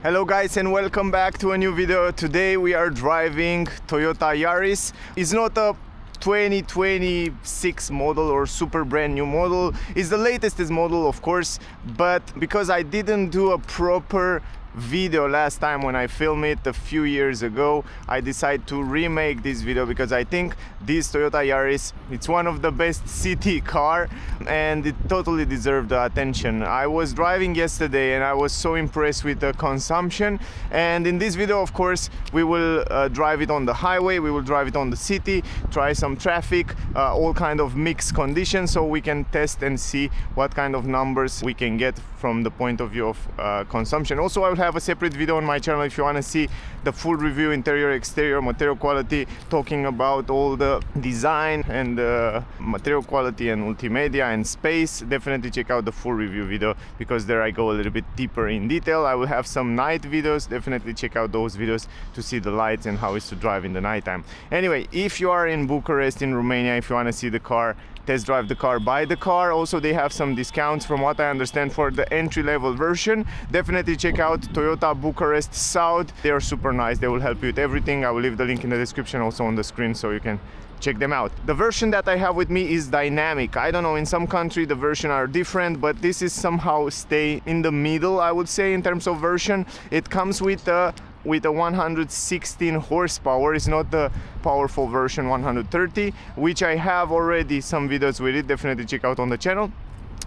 Hello guys and welcome back to a new video. Today we are driving Toyota Yaris. It's not a 2026 model or super brand new model. It's the latest model, of course, but because I didn't do a proper video last time when I filmed it a few years ago, I decided to remake this video because I think this Toyota Yaris, it's one of the best city car and it totally deserved the attention. I was driving yesterday and I was so impressed with the consumption, and in this video of course we will drive it on the highway, we will drive it on the city, try some traffic, all kind of mixed conditions, so we can test and see what kind of numbers we can get from the point of view of consumption. Also, I will have a separate video on my channel if you want to see the full review, interior, exterior, material quality, talking about all the design and material quality and multimedia and space. Definitely check out the full review video because there I go a little bit deeper in detail. I will have some night videos. Definitely check out those videos to see the lights and how it's to drive in the nighttime. Anyway, if you are in Bucharest, in Romania, if you want to see the car, test drive the car, buy the car. Also, they have some discounts from what I understand for the entry-level version. Definitely check out Toyota Bucharest South. They are super nice. They will help you with everything. I will leave the link in the description, also on the screen, so you can check them out. The version that I have with me is dynamic. I don't know, in some country the version are different, but this is somehow stay in the middle, I would say, in terms of version. It comes with a 116 horsepower. It's not the powerful version 130, which I have already some videos with it. Definitely check out on the channel.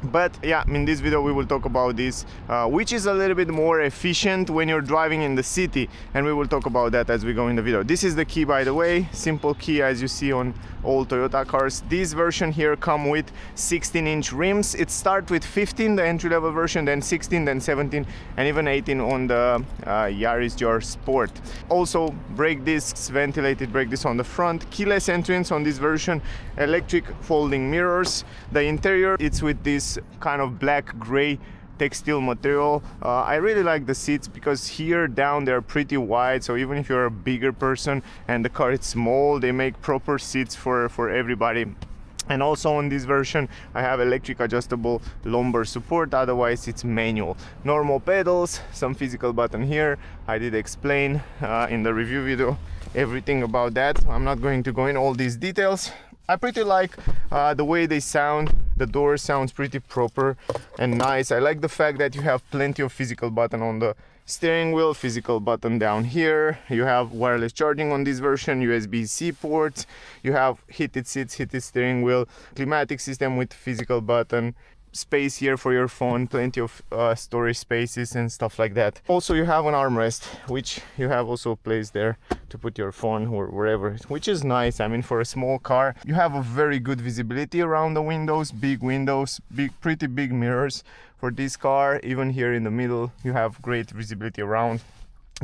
But yeah, in this video we will talk about this, which is a little bit more efficient when you're driving in the city, and we will talk about that as we go in the video. This is the key, by the way, simple key as you see on all Toyota cars. This version here come with 16-inch rims. It starts with 15, the entry-level version, then 16, then 17, and even 18 on the Yaris GR Sport. Also, brake discs, ventilated brake discs on the front, keyless entrance on this version, electric folding mirrors. The interior, it's with this kind of black gray textile material. I really like the seats because here down they're pretty wide, so even if you're a bigger person and the car is small, they make proper seats for everybody. And also on this version I have electric adjustable lumbar support, otherwise it's manual. Normal pedals, some physical button here. I did explain in the review video everything about that. I'm not going to go in all these details. I pretty like the way they sound. The door sounds pretty proper and nice. I like the fact that you have plenty of physical button on the steering wheel, physical button down here. You have wireless charging on this version, USB-C ports. You have heated seats, heated steering wheel, climatic system with physical button, space here for your phone, plenty of storage spaces and stuff like that. Also, you have an armrest, which you have also placed there to put your phone or wherever, which is nice. I mean, for a small car, you have a very good visibility around the windows, pretty big mirrors for this car. Even here in the middle, you have great visibility around.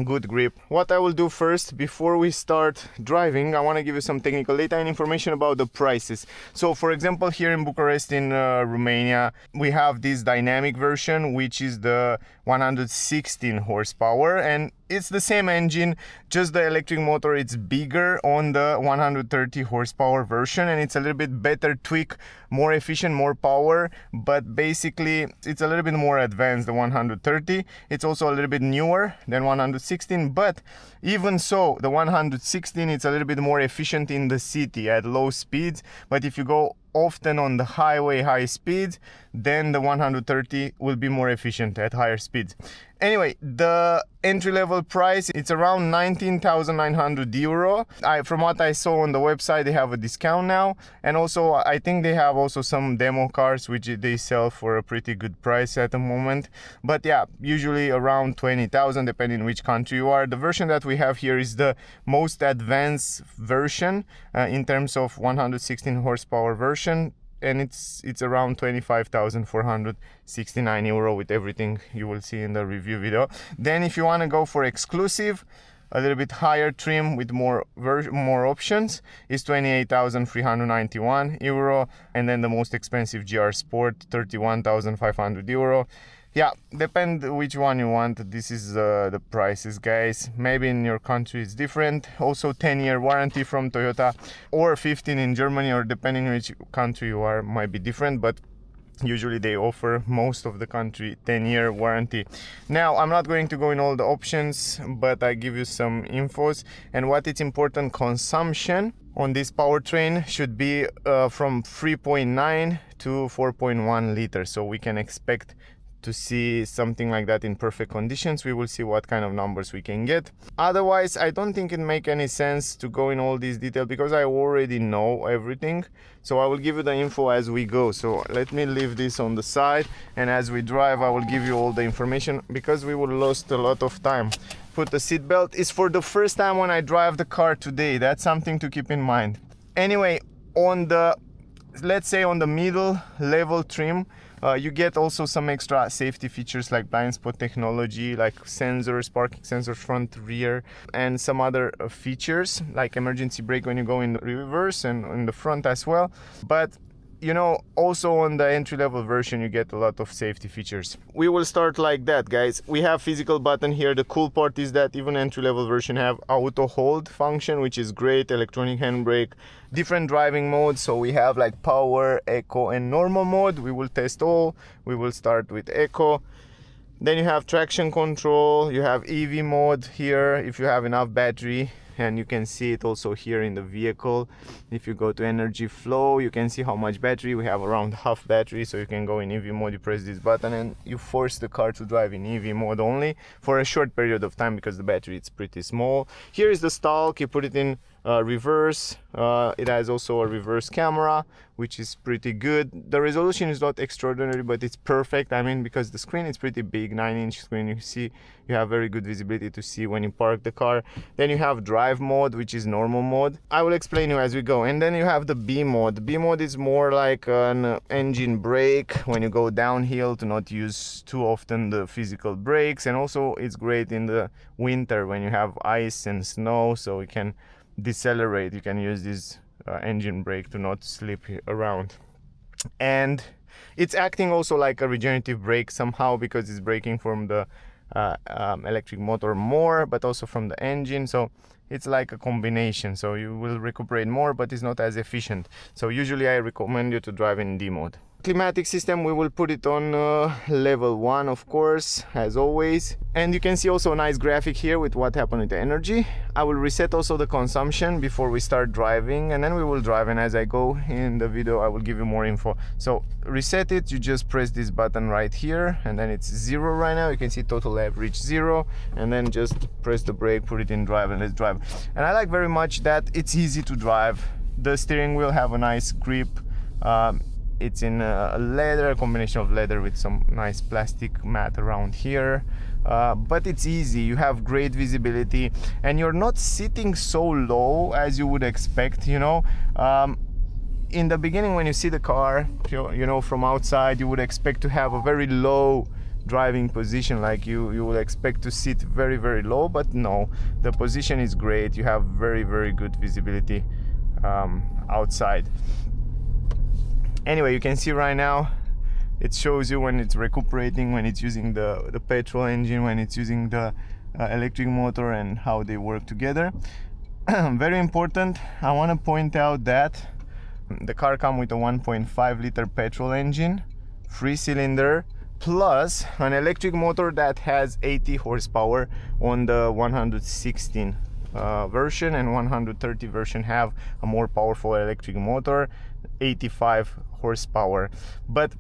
Good grip. What I will do first before we start driving, I want to give you some technical data and information about the prices. So for example, here in Bucharest, in Romania, we have this dynamic version, which is the 116 horsepower, and it's the same engine, just the electric motor, it's bigger on the 130 horsepower version, and it's a little bit better tweak, more efficient, more power, but basically it's a little bit more advanced, the 130. It's also a little bit newer than 116, but even so, the 116, it's a little bit more efficient in the city at low speeds, but if you go often on the highway high speeds, then the 130 will be more efficient at higher speeds. Anyway, the entry-level price, it's around 19,900 euro. From what I saw on the website, they have a discount now, and also I think they have also some demo cars which they sell for a pretty good price at the moment. But yeah, usually around 20,000 depending which country you are. The version that we have here is the most advanced version in terms of 116 horsepower version, and it's around 25,469 euro with everything you will see in the review video. Then if you want to go for exclusive, a little bit higher trim with more options, is 28,391 euro, and then the most expensive GR Sport, 31,500 euro. Yeah, depend which one you want. This is the prices, guys. Maybe in your country it's different. Also 10-year warranty from Toyota, or 15 in Germany, or depending which country you are, might be different. But Usually they offer most of the country 10-year warranty. Now I'm not going to go in all the options, but I give you some infos. And what is important, consumption on this powertrain should be from 3.9 to 4.1 liters. So we can expect to see something like that in perfect conditions. We will see what kind of numbers we can get. Otherwise, I don't think it make any sense to go in all these details because I already know everything. So I will give you the info as we go. So let me leave this on the side, and as we drive I will give you all the information because we would lost a lot of time. Put the seatbelt. Is for the first time when I drive the car today. That's something to keep in mind. Anyway, on the, let's say on the middle level trim, you get also some extra safety features like blind spot technology, like sensors, parking sensors front, rear, and some other features like emergency brake when you go in the reverse and in the front as well. But you know, also on the entry-level version you get a lot of safety features. We will start like that, guys. We have physical button here. The cool part is that even entry-level version have auto hold function, which is great. Electronic handbrake, different driving modes. So we have like power, eco, and normal mode. We will test all. We will start with eco. Then you have traction control. You have EV mode here if you have enough battery, and you can see it also here in the vehicle. If you go to energy flow, you can see how much battery we have, around half battery. So you can go in EV mode, you press this button and you force the car to drive in EV mode only for a short period of time because the battery is pretty small. Here is the stalk. You put it in reverse. It has also a reverse camera, which is pretty good. The resolution is not extraordinary, but it's perfect. I mean, because the screen is pretty big, 9-inch screen. You see, you have very good visibility to see when you park the car. Then you have drive mode, which is normal mode. I will explain you as we go. And then you have the B mode. B mode is more like an engine brake when you go downhill, to not use too often the physical brakes. And also it's great in the winter when you have ice and snow, so you can decelerate. You can use this engine brake to not slip around. And it's acting also like a regenerative brake somehow because it's braking from the electric motor more, but also from the engine. So it's like a combination, so you will recuperate more, but it's not as efficient. So usually I recommend you to drive in D mode. Climatic system, we will put it on level 1, of course, as always. And you can see also a nice graphic here with what happened with the energy. I will reset also the consumption before we start driving, and then we will drive, and as I go in the video I will give you more info. So reset it, you just press this button right here, and then it's 0 right now. You can see total average 0, and then just press the brake, put it in drive, and let's drive. And I like very much that it's easy to drive. The steering wheel have a nice grip. It's in a leather, a combination of leather with some nice plastic mat around here. But it's easy, you have great visibility, and you're not sitting so low as you would expect, you know. In the beginning when you see the car, you know, from outside, you would expect to have a very low driving position, like you would expect to sit very, very low, but no, the position is great. You have very, very good visibility outside. Anyway, you can see right now it shows you when it's recuperating, when it's using the petrol engine, when it's using the electric motor, and how they work together. Very important, I want to point out that the car comes with a 1.5 liter petrol engine, 3-cylinder, plus an electric motor that has 80 horsepower on the 116 version, and 130 version have a more powerful electric motor, 85 horsepower. But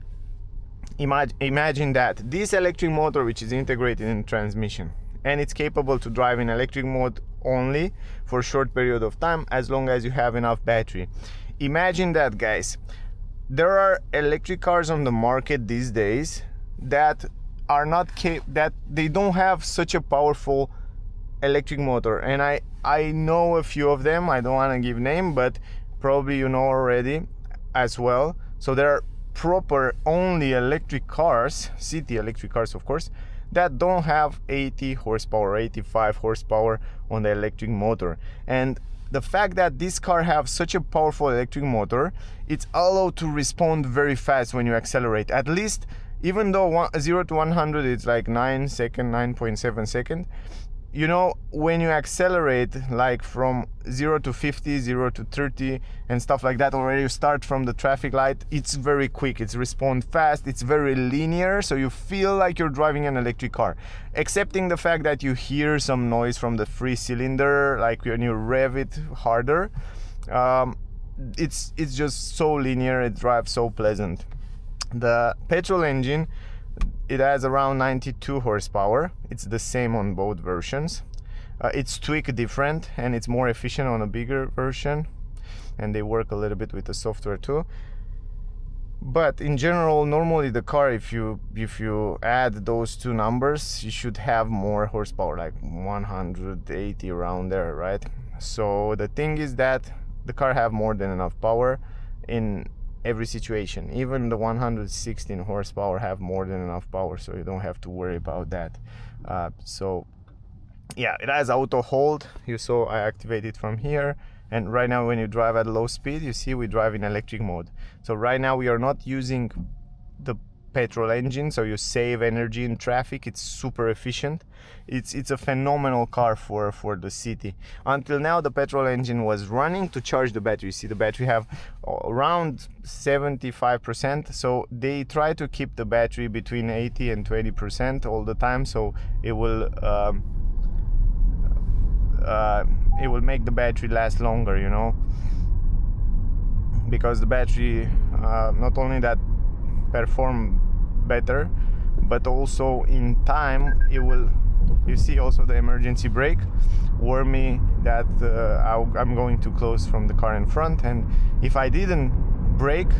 imagine that this electric motor, which is integrated in transmission, and it's capable to drive in electric mode only for a short period of time as long as you have enough battery. Imagine that, guys. There are electric cars on the market these days that are not that they don't have such a powerful electric motor, and I know a few of them. I don't want to give name, but probably you know already as well. So there are proper only electric cars, city electric cars of course, that don't have 80 horsepower, 85 horsepower on the electric motor. And the fact that this car have such a powerful electric motor, it's allowed to respond very fast when you accelerate. At least, even though 0 to 100 it's like 9 seconds, 9.7 seconds, you know, when you accelerate like from 0 to 50, 0 to 30 and stuff like that, or you start from the traffic light, it's very quick, it's respond fast, it's very linear, so you feel like you're driving an electric car, excepting the fact that you hear some noise from the free cylinder, like when you rev it harder. It's just so linear, it drives so pleasant. The petrol engine, it has around 92 horsepower. It's the same on both versions. It's tweaked different and it's more efficient on a bigger version, and they work a little bit with the software too. But in general, normally the car, if you add those two numbers, you should have more horsepower, like 180 around there, right? So the thing is that the car have more than enough power in every situation. Even the 116 horsepower have more than enough power, so you don't have to worry about that. So yeah, it has auto hold. You saw I activated from here, and right now when you drive at low speed, you see we drive in electric mode. So right now we are not using the petrol engine, so you save energy in traffic. It's super efficient. It's a phenomenal car for the city. Until now the petrol engine was running to charge the battery. You see the battery have around 75%, so they try to keep the battery between 80 and 20% all the time, so it will make the battery last longer, you know, because the battery not only that perform better, but also in time it will, you see also the emergency brake warn me that I'm going too close from the car in front, and if I didn't brake,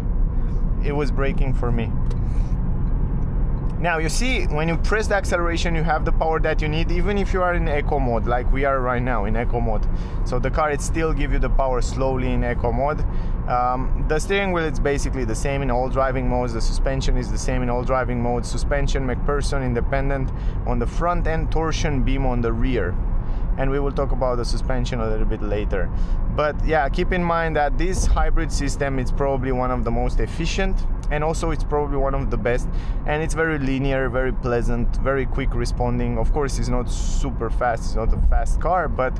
it was braking for me. Now you see, when you press the acceleration, you have the power that you need, even if you are in eco mode, like we are right now in eco mode. So the car, it still gives you the power slowly in eco mode. The steering wheel, it's basically the same in all driving modes. The suspension is the same in all driving modes. Suspension MacPherson independent on the front and torsion beam on the rear. And we will talk about the suspension a little bit later. But yeah, keep in mind that this hybrid system is probably one of the most efficient, and also it's probably one of the best, and it's very linear, very pleasant, very quick responding. Of course, it's not super fast, it's not a fast car, but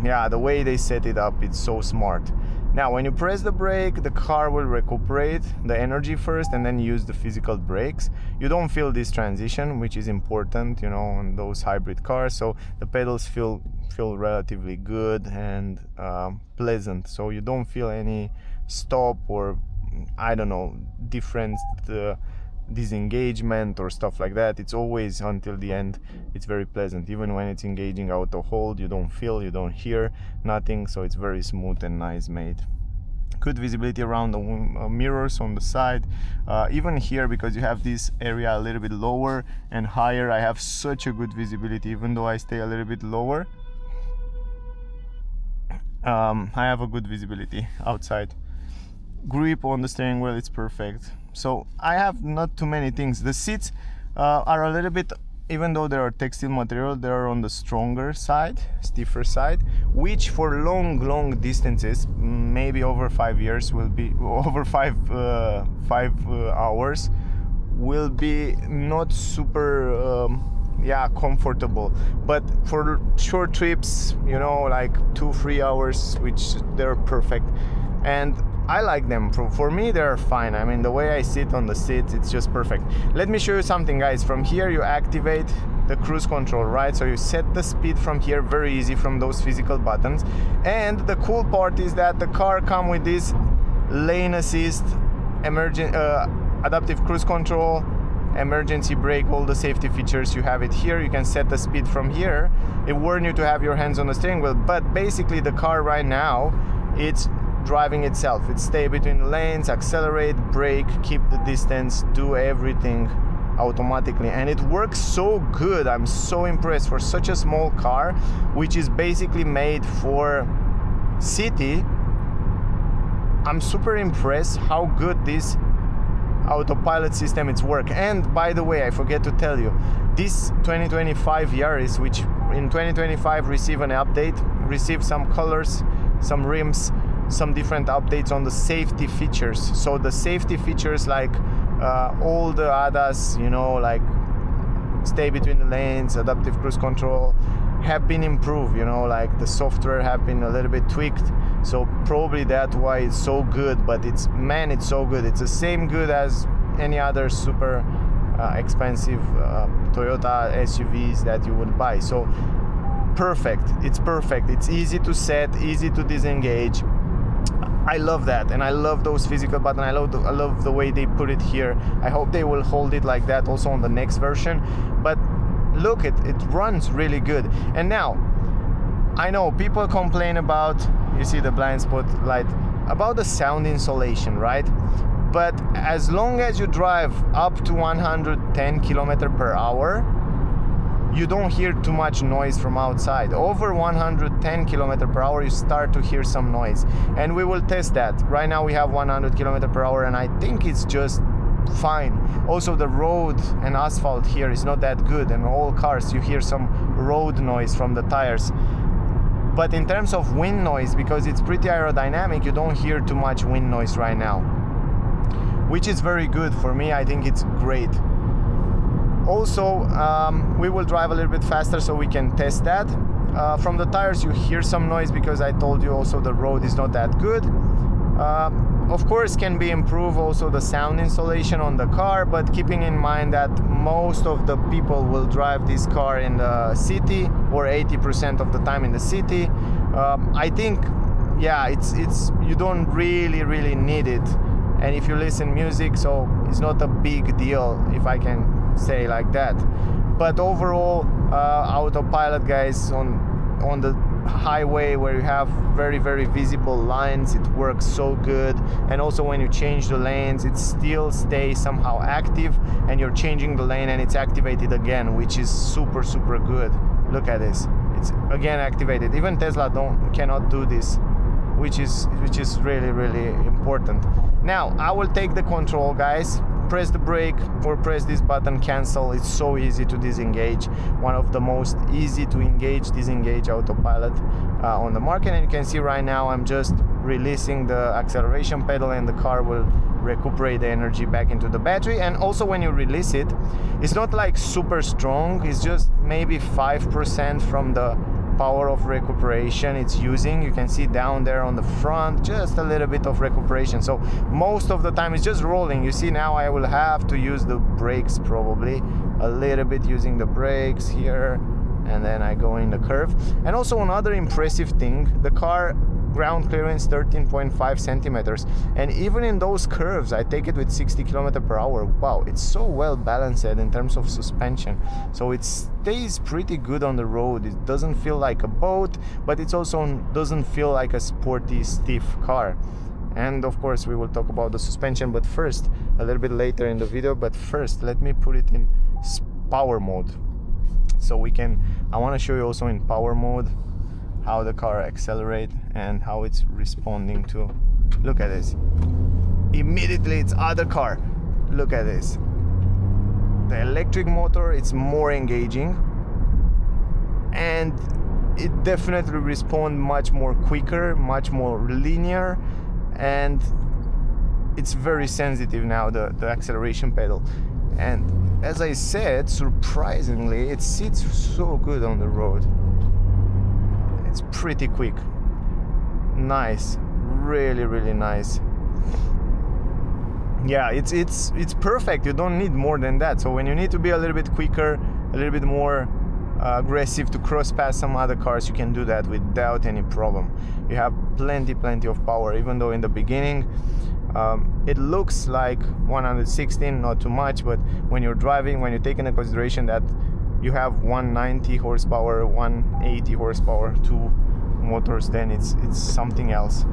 yeah, the way they set it up, it's so smart. Now when you press the brake, the car will recuperate the energy first and then use the physical brakes. You don't feel this transition, which is important, you know, on those hybrid cars. So the pedals feel relatively good and pleasant, so you don't feel any stop or, I don't know, different disengagement or stuff like that. It's always until the end, it's very pleasant. Even when it's engaging auto hold, you don't feel, you don't hear nothing, so it's very smooth and nice made. Good visibility around the mirrors on the side, even here, because you have this area a little bit lower and higher, I have such a good visibility. Even though I stay a little bit lower, I have a good visibility outside. Grip on the steering wheel, it's perfect. So I have not too many things. The seats are a little bit, even though they are textile material, they are on the stronger side, stiffer side, which for long distances, maybe over 5 years, will be over 5 hours, will be not super comfortable. But for short trips, you know, like 2-3 hours, which they're perfect, and I like them. For me, they're fine. I mean, the way I sit on the seat, it's just perfect. Let me show you something, guys. From here, you activate the cruise control, right? So you set the speed from here, very easy, from those physical buttons. And the cool part is that the car comes with this lane assist, adaptive cruise control, emergency brake, all the safety features. You have it here. You can set the speed from here. It warns you to have your hands on the steering wheel, but basically the car right now, it's driving itself. It stays between the lanes, accelerate, brake, keep the distance, do everything automatically, and it works so good. I'm so impressed for such a small car, which is basically made for city. I'm super impressed how good this autopilot system it's work. And by the way, I forget to tell you, this 2025 Yaris, which in 2025 received an update, received some colors, some rims, some different updates on the safety features. So the safety features, like all the ADAS, you know, like stay between the lanes, adaptive cruise control, have been improved, you know, like the software have been a little bit tweaked, so probably that's why it's so good. But it's so good. It's the same good as any other super expensive Toyota SUVs that you would buy. So perfect, it's perfect. It's easy to set, easy to disengage. I love that, and I love those physical buttons. I love the way they put it here. I hope they will hold it like that also on the next version. But look, it runs really good. And now, I know people complain about, you see the blind spot light, about the sound insulation, right? But as long as you drive up to 110 km per hour, you don't hear too much noise from outside. Over 110 km per hour, you start to hear some noise. And we will test that. Right now we have 100 km per hour, and I think it's just fine. Also, the road and asphalt here is not that good, and all cars you hear some road noise from the tires. But in terms of wind noise, because it's pretty aerodynamic, you don't hear too much wind noise right now, which is very good for me. I think it's great. Also, we will drive a little bit faster so we can test that. From the tires you hear some noise because I told you also the road is not that good. Of course, can be improved also the sound insulation on the car, but keeping in mind that most of the people will drive this car in the city, or 80% of the time in the city. I think, yeah, it's you don't really need it. And if you listen music, so it's not a big deal, if I can say like that. But overall, autopilot, guys, on the highway where you have very visible lines, it works so good. And also when you change the lanes, it still stays somehow active, and you're changing the lane and it's activated again, which is super good. Look at this, it's again activated. Even Tesla cannot do this, which is really important. Now I will take the control, guys. Press the brake or press this button, cancel. It's so easy to disengage. One of the most easy to disengage autopilot on the market. And you can see right now I'm just releasing the acceleration pedal, and the car will recuperate the energy back into the battery. And also when you release it, it's not like super strong, it's just maybe 5% from the power of recuperation it's using. You can see down there on the front just a little bit of recuperation. So most of the time it's just rolling. You see now I will have to use the brakes, probably a little bit using the brakes here, and then I go in the curve. And also another impressive thing, the car ground clearance 13.5 centimeters, and even in those curves I take it with 60 km per hour. Wow, it's so well balanced in terms of suspension, so it stays pretty good on the road. It doesn't feel like a boat, but it also doesn't feel like a sporty stiff car. And of course we will talk about the suspension, but first, a little bit later in the video. But first let me put it in power mode, so I want to show you also in power mode how the car accelerates and how it's responding to. Look at this, immediately it's other car. Look at this, the electric motor, it's more engaging, and it definitely responds much more quicker, much more linear, and it's very sensitive now, the acceleration pedal. And as I said, surprisingly it sits so good on the road. It's pretty quick, nice, really nice. Yeah, it's perfect. You don't need more than that. So when you need to be a little bit quicker, a little bit more aggressive to cross past some other cars, you can do that without any problem. You have plenty of power, even though in the beginning it looks like 116, not too much, but when you're driving, when you take into consideration that you have 190 horsepower, 180 horsepower, two motors, then it's something else.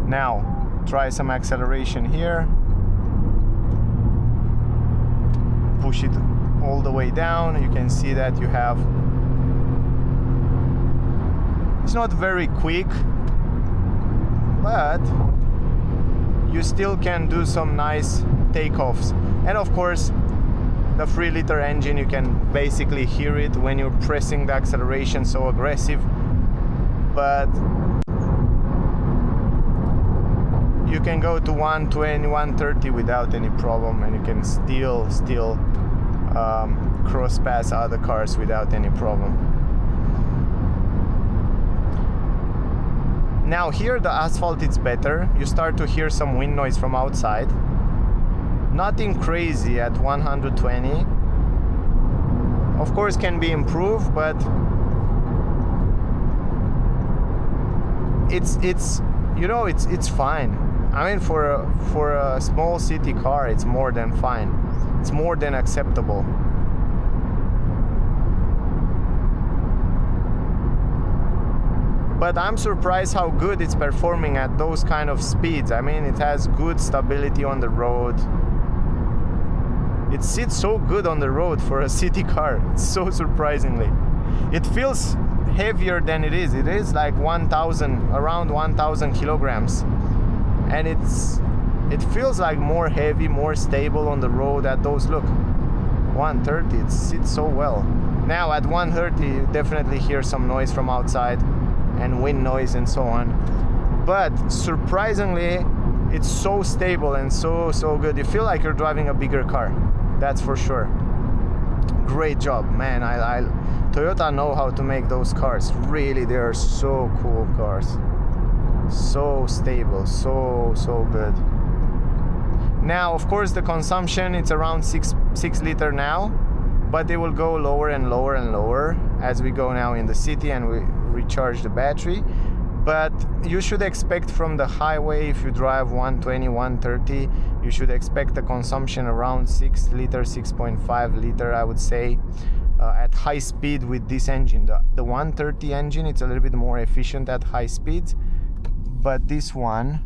Now try some acceleration here, push it all the way down. You can see that you have, it's not very quick, but you still can do some nice takeoffs. And of course the 3-liter engine, you can basically hear it when you're pressing the acceleration so aggressive, but you can go to 120, 130 without any problem, and you can still cross pass other cars without any problem. Now here the asphalt is better. You start to hear some wind noise from outside. Nothing crazy at 120. Of course can be improved, but it's you know, it's fine. I mean, for a small city car, it's more than fine. It's more than acceptable. But I'm surprised how good it's performing at those kind of speeds. I mean, it has good stability on the road. It sits so good on the road for a city car. It's so surprisingly. It feels heavier than it is. It is like around 1,000 kilograms. And it feels like more heavy, more stable on the road at those, look, 130, it sits so well. Now at 130, you definitely hear some noise from outside and wind noise and so on. But surprisingly, it's so stable and so good. You feel like you're driving a bigger car. That's for sure. Great job, man. Toyota know how to make those cars. Really, they are so cool cars. So stable, so good. Now, of course, the consumption, it's around 6 liter now, but it will go lower and lower and lower as we go now in the city and we recharge the battery. But you should expect from the highway, if you drive 120, 130, you should expect the consumption around 6 liter, 6.5 liter, I would say, at high speed with this engine. The 130 engine, it's a little bit more efficient at high speed, but this one,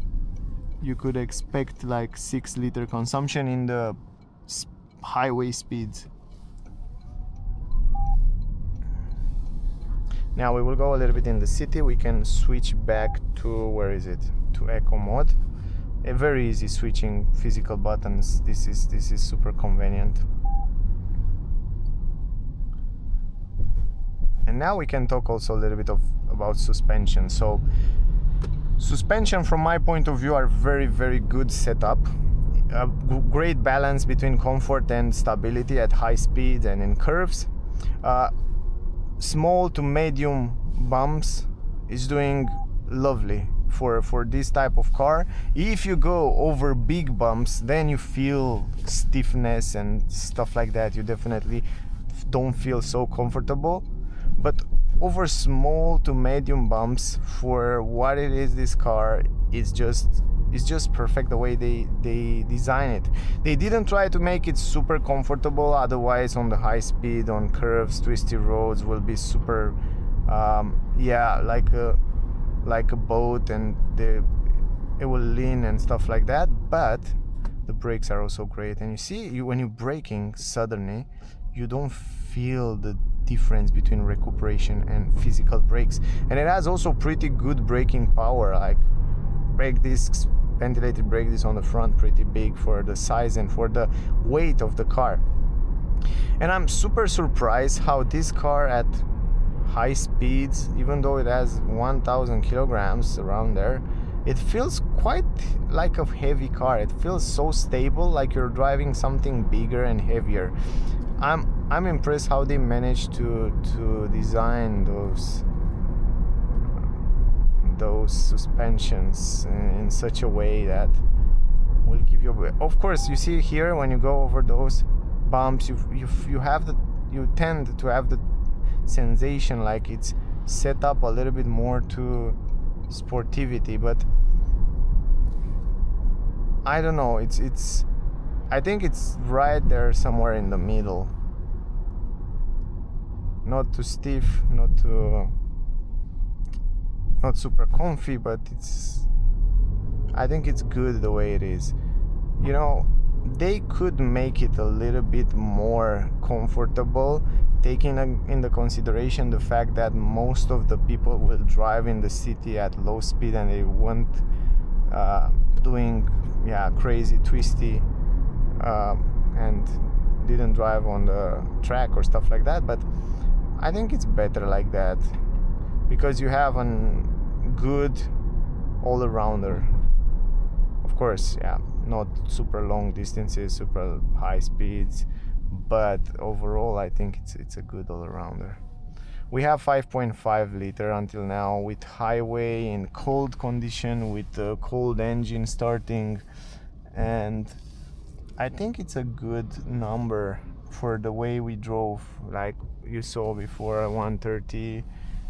you could expect like 6 liter consumption in the highway speeds. Now we will go a little bit in the city. We can switch back to, where is it? To Eco mode. A very easy switching, physical buttons. This is super convenient. And now we can talk also a little bit about suspension. So suspension from my point of view are very good setup. A great balance between comfort and stability at high speed and in curves. Small to medium bumps is doing lovely for this type of car. If you go over big bumps, then you feel stiffness and stuff like that. You definitely don't feel so comfortable. But over small to medium bumps, for what it is, this car is just perfect the way they design it. They didn't try to make it super comfortable, otherwise on the high speed, on curves, twisty roads will be super like a boat, and it will lean and stuff like that. But the brakes are also great, and you see, when you're braking suddenly, you don't feel the difference between recuperation and physical brakes. And it has also pretty good braking power, like brake discs, ventilated brake discs on the front, pretty big for the size and for the weight of the car. And I'm super surprised how this car at high speeds, even though it has 1,000 kilograms around there, it feels quite like a heavy car. It feels so stable, like you're driving something bigger and heavier. I'm impressed how they managed to design those suspensions in such a way that will give you, of course, you see here when you go over those bumps, you tend to have the sensation like it's set up a little bit more to sportivity, but I don't know, I think it's right there somewhere in the middle. Not too stiff, not super comfy, but I think it's good the way it is. You know, they could make it a little bit more comfortable, taking into consideration the fact that most of the people will drive in the city at low speed and they won't doing crazy twisty and didn't drive on the track or stuff like that. But I think it's better like that, because you have a good all-arounder. Of course, not super long distances, super high speeds, but overall I think it's a good all-arounder. We have 5.5 liter until now, with highway in cold condition, with the cold engine starting, and I think it's a good number for the way we drove. Like you saw before, 130.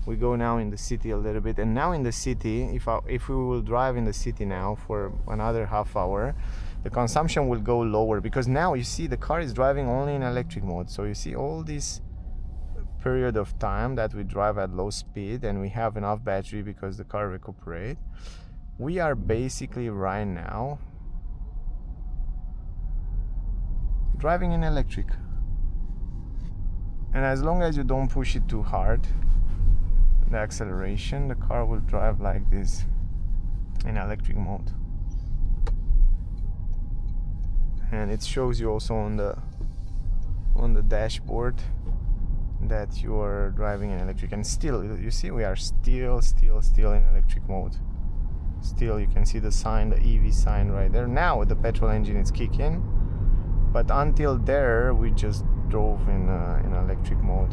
We go now in the city a little bit, and now in the city, if we will drive in the city now for another half hour, the consumption will go lower, because now you see the car is driving only in electric mode. So you see all this period of time that we drive at low speed and we have enough battery because the car recuperates. We are basically right now driving in electric, and as long as you don't push it too hard, the acceleration, the car will drive like this in electric mode. And it shows you also on the dashboard that you are driving in electric. And still, you see, we are still in electric mode. Still, you can see the sign, the EV sign right there. Now the petrol engine is kicking, but until there we just drove in electric mode.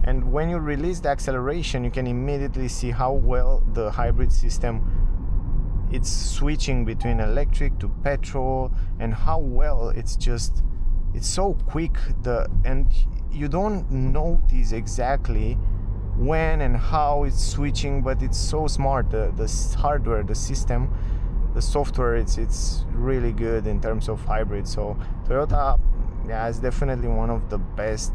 And when you release the acceleration, you can immediately see how well the hybrid system, it's switching between electric to petrol, and how well it's so quick, and you don't notice exactly when and how it's switching, but it's so smart. The hardware, the system, the software, it's really good in terms of hybrid. So Toyota, yeah, is definitely one of the best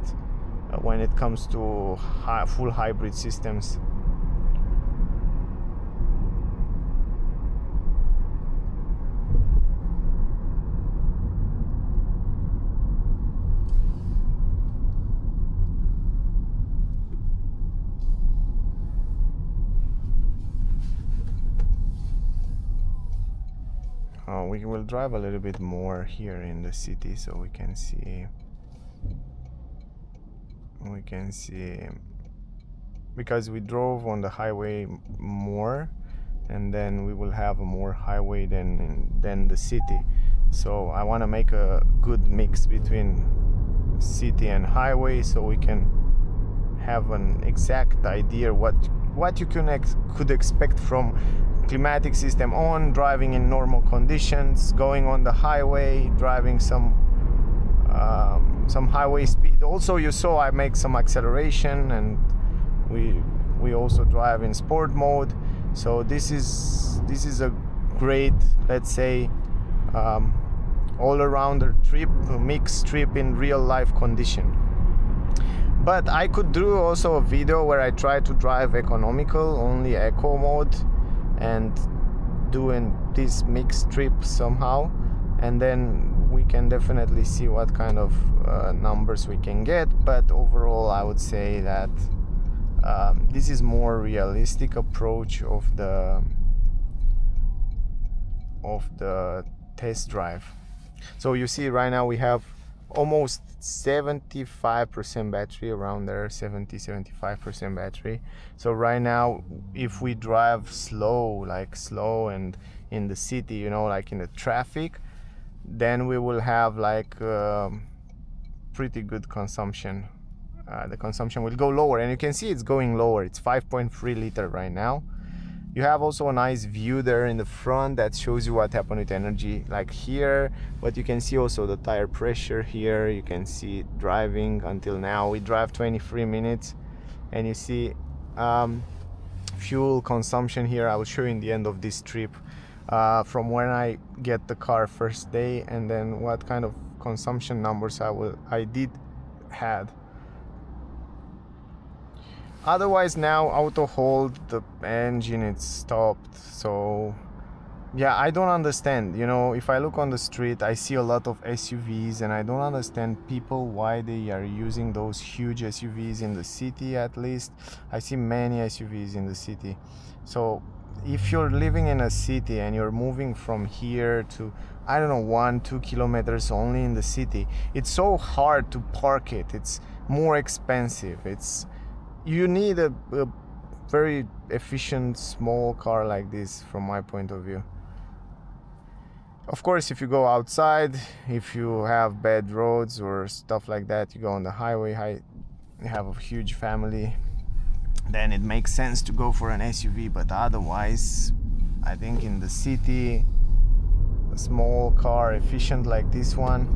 when it comes to full hybrid systems. We will drive a little bit more here in the city so we can see, because we drove on the highway more, and then we will have a more highway than the city. So I want to make a good mix between city and highway, so we can have an exact idea what you could expect from climatic system on driving in normal conditions, going on the highway, driving some highway speed. Also, you saw I make some acceleration, and we also drive in sport mode. So this is a great, let's say, all-arounder trip, a mixed trip in real life condition. But I could do also a video where I try to drive economical, only eco mode, and doing this mixed trip somehow, and then we can definitely see what kind of numbers we can get. But overall, I would say that this is more realistic approach of the test drive. So you see right now we have almost 75% battery, around there, 70-75% battery. So right now, if we drive slow and in the city, you know, like in the traffic, then we will have like pretty good consumption. The consumption will go lower, and you can see it's going lower. It's 5.3 liter right now. You have also a nice view there in the front that shows you what happened with energy, like here. But you can see also the tire pressure here. You can see it driving until now. We drive 23 minutes, and you see fuel consumption here. I will show you in the end of this trip from when I get the car first day, and then what kind of consumption numbers I did had. Otherwise, now auto hold, the engine it's stopped. So yeah, I don't understand, you know, if I look on the street, I see a lot of SUVs, and I don't understand people why they are using those huge SUVs in the city. At least I see many SUVs in the city. So if you're living in a city and you're moving from here to, I don't know, 1-2 kilometers only in the city, it's so hard to park it. It's more expensive. You need a very efficient small car like this, from my point of view. Of course, if you go outside, if you have bad roads or stuff like that, you go on the highway, you have a huge family, then it makes sense to go for an SUV. But otherwise, I think in the city, a small car, efficient like this one,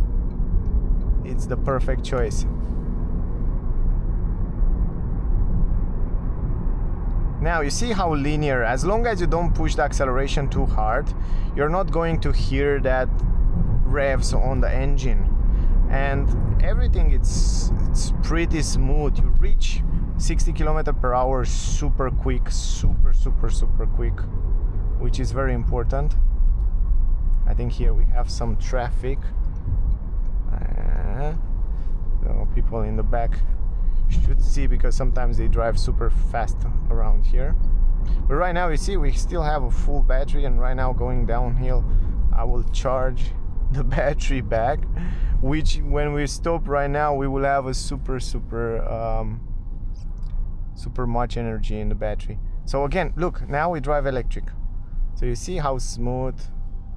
it's the perfect choice. Now you see how linear, as long as you don't push the acceleration too hard, you're not going to hear that revs on the engine, and everything it's pretty smooth. You reach 60 km/h super quick, super quick, which is very important. I think here we have some traffic, so people in the back should see, because sometimes they drive super fast around here. But right now you see we still have a full battery, and right now going downhill I will charge the battery back, which when we stop right now we will have a super much energy in the battery. So again, look, now we drive electric, so you see how smooth,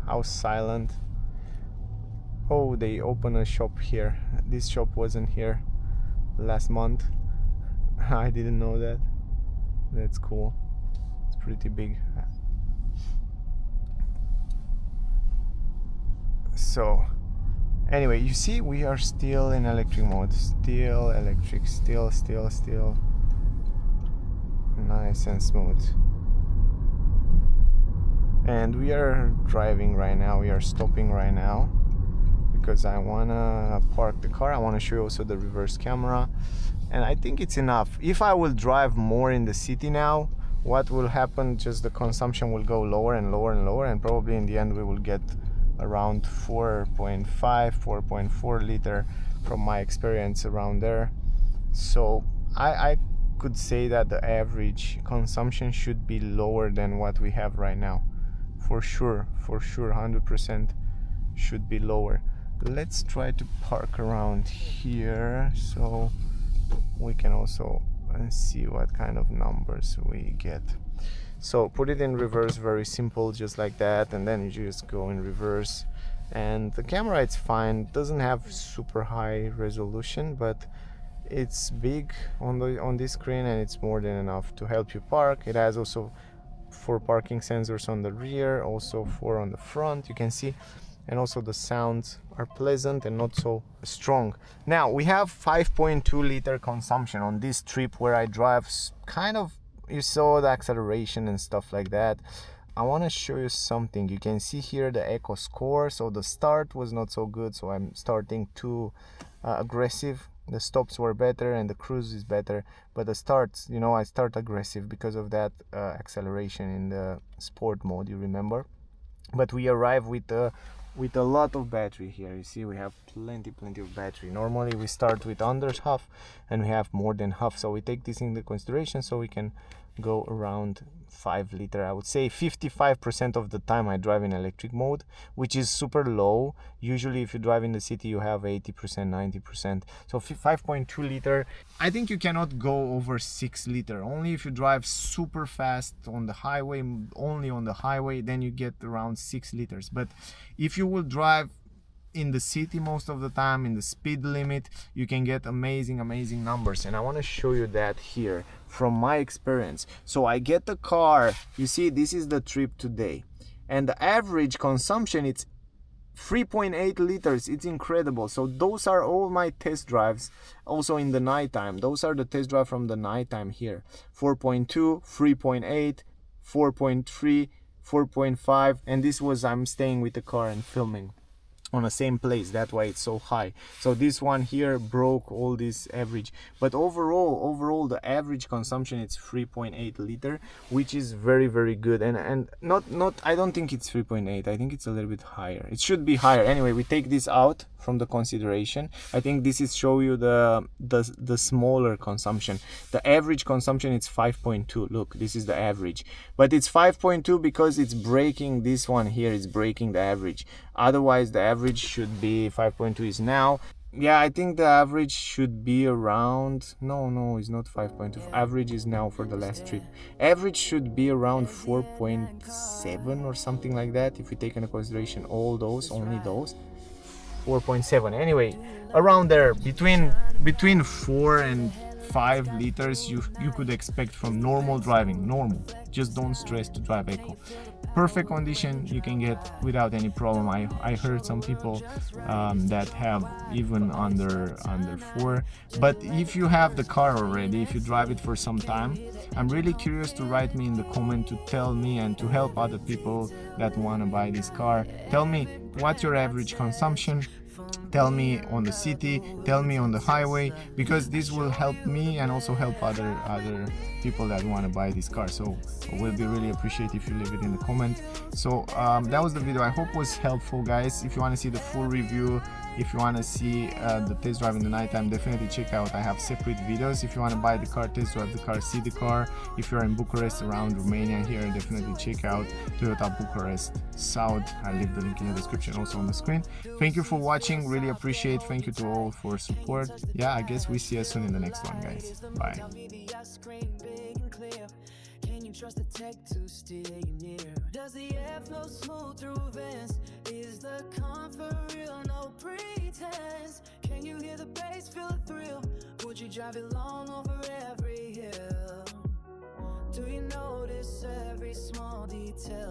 how silent. Oh, they open a shop here. This shop wasn't here last month. I didn't know that. That's cool. It's pretty big. So anyway, you see we are still in electric mode, still electric, still nice and smooth. And we are driving right now, we are stopping right now because I wanna park the car. I wanna show you also the reverse camera, and I think it's enough. If I will drive more in the city now, what will happen, just the consumption will go lower and lower and lower, and probably in the end we will get around 4.5 4.4 liter from my experience around there. So I could say that the average consumption should be lower than what we have right now, for sure 100% should be lower. Let's try to park around here so we can also see what kind of numbers we get. So put it in reverse, very simple, just like that, and then you just go in reverse, and the camera, it's fine, doesn't have super high resolution, but it's big on this screen, and it's more than enough to help you park. It has also 4 parking sensors on the rear, also 4 on the front, you can see, and also the sounds are pleasant and not so strong. Now we have 5.2 liter consumption on this trip where I drive kind of, you saw the acceleration and stuff like that. I want to show you something. You can see here the eco score. So the start was not so good, so I'm starting too aggressive. The stops were better and the cruise is better, but the starts, you know, I start aggressive because of that acceleration in the sport mode, you remember. But we arrive with a lot of battery here. You see we have plenty of battery. Normally we start with under half and we have more than half, so we take this into consideration, so we can go around 5 liter. I would say 55% of the time I drive in electric mode, which is super low. Usually if you drive in the city you have 80%, 90%. So 5.2 liter. I think you cannot go over 6 liter. Only if you drive super fast on the highway, only on the highway, then you get around 6 liters. But if you will drive in the city most of the time, in the speed limit, you can get amazing numbers, and I want to show you that here from my experience. So I get the car, you see this is the trip today, and the average consumption, it's 3.8 liters. It's incredible. So those are all my test drives, also in the nighttime. Those are the test drive from the nighttime here. 4.2, 3.8, 4.3, 4.5, and this was, I'm staying with the car and filming on the same place, that's why it's so high. So this one here broke all this average, but overall the average consumption, it's 3.8 liter, which is very good, and not I don't think it's 3.8. I think it's a little bit higher. It should be higher. Anyway, we take this out from the consideration. I think this is show you the smaller consumption. The average consumption, it's 5.2. look, this is the average, but it's 5.2 because it's breaking, this one here is breaking the average. Otherwise the average should be 5.2 is now. Yeah, I think the average should be around, no, it's not 5.2. Average is now for the last trip. Average should be around 4.7 or something like that, if you take into consideration all those, only those. 4.7 anyway, around there, between 4 and 5 liters you could expect from normal driving. Normal, just don't stress to drive eco. Perfect condition you can get without any problem. I heard some people that have even under 4. But if you have the car already, if you drive it for some time, I'm really curious to write me in the comment to tell me and to help other people that want to buy this car. Tell me what's your average consumption. Tell me on the city, tell me on the highway, because this will help me and also help other people that want to buy this car. So we'll be really appreciate if you leave it in the comment. So that was the video. I hope it was helpful, guys. If you want to see the full review, if you want to see the test drive in the nighttime, definitely check out. I have separate videos. If you want to buy the car, test drive the car, see the car. If you're in Bucharest, around Romania here, definitely check out Toyota Bucharest South. I'll leave the link in the description, also on the screen. Thank you for watching, really appreciate. Thank you to all for support. Yeah, I guess we see you soon in the next one, guys. Bye. Trust the tech to steer you near. Does the air flow smooth through vents? Is the comfort real? No pretense. Can you hear the bass, feel the thrill? Would you drive it long over every hill? Do you notice every small detail?